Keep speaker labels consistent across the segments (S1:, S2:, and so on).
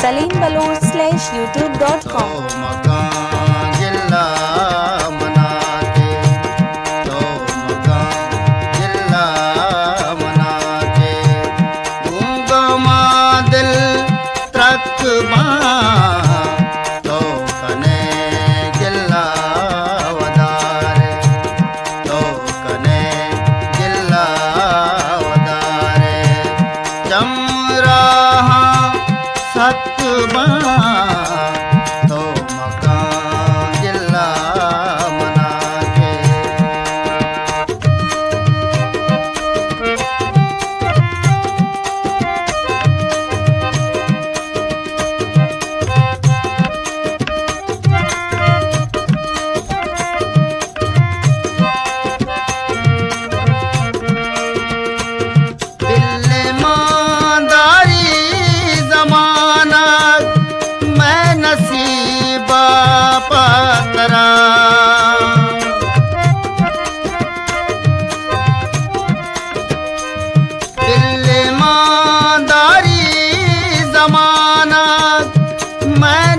S1: salimbalur.youtube.com।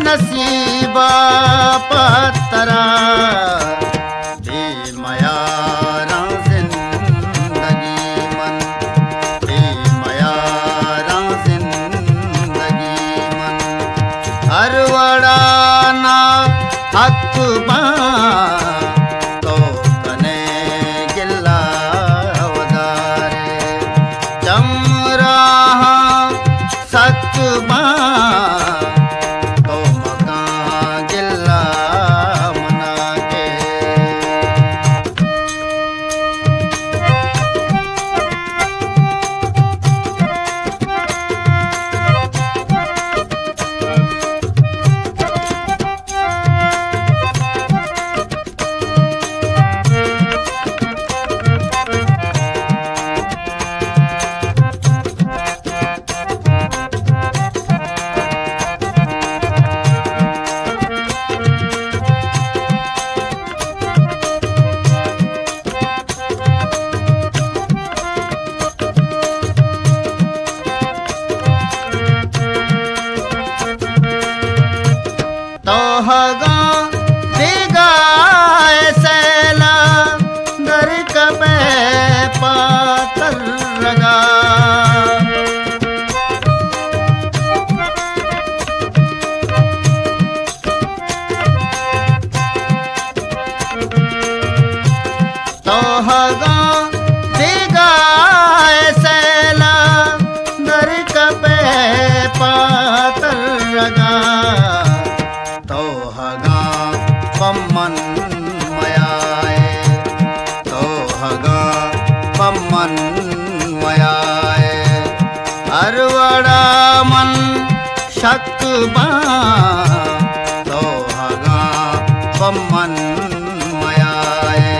S1: नसीबा पत्तरा बेमयारा जिंदगी मन, बेमयारा जिंदगी मन। हर वड़ाना हक तो कने गिल्ला वदारे चमरा सकबा तोहगा देगा सैला दर कबे पातर रगा तोहगा देगा सैला दर कबे पातर रगा तोहगा पम्मन मयाए तोहगा पम्मन मयाए अरवड़ा मन शक्बा तोहगा पम्मन मयाए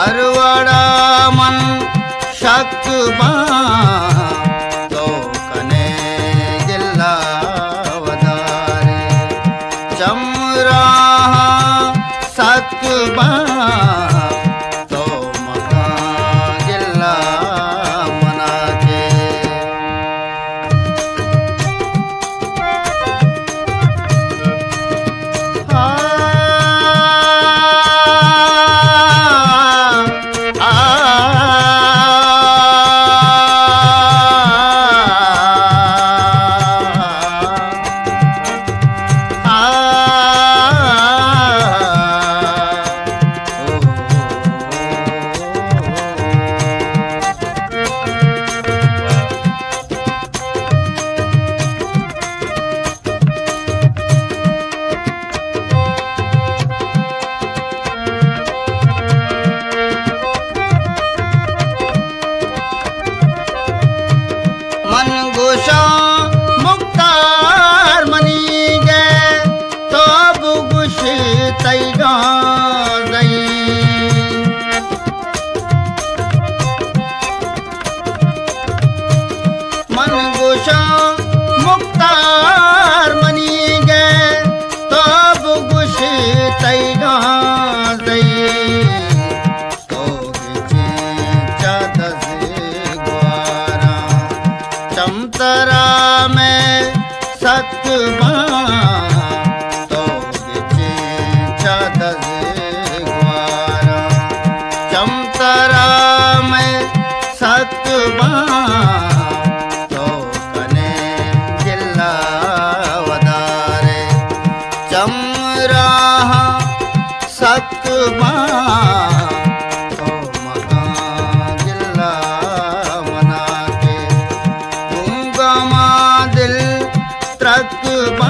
S1: अरवड़ा मन शक्बा तो कने गिल्ला चमरा सकबा तो मका गिल्ला मना के। मन गोशा मुख्तार मनी गए तो बुगुश तैगा गई मन गोशा मुख्तार मनी गए तो बुगुश तैगा गई चमतरा में सतबा तो गिचे चादर ग्वारा चमतरा में सतबा तो कने जिला वदारे चमरा सतबा तो महा जिला मना के गमा दिल त्रकबा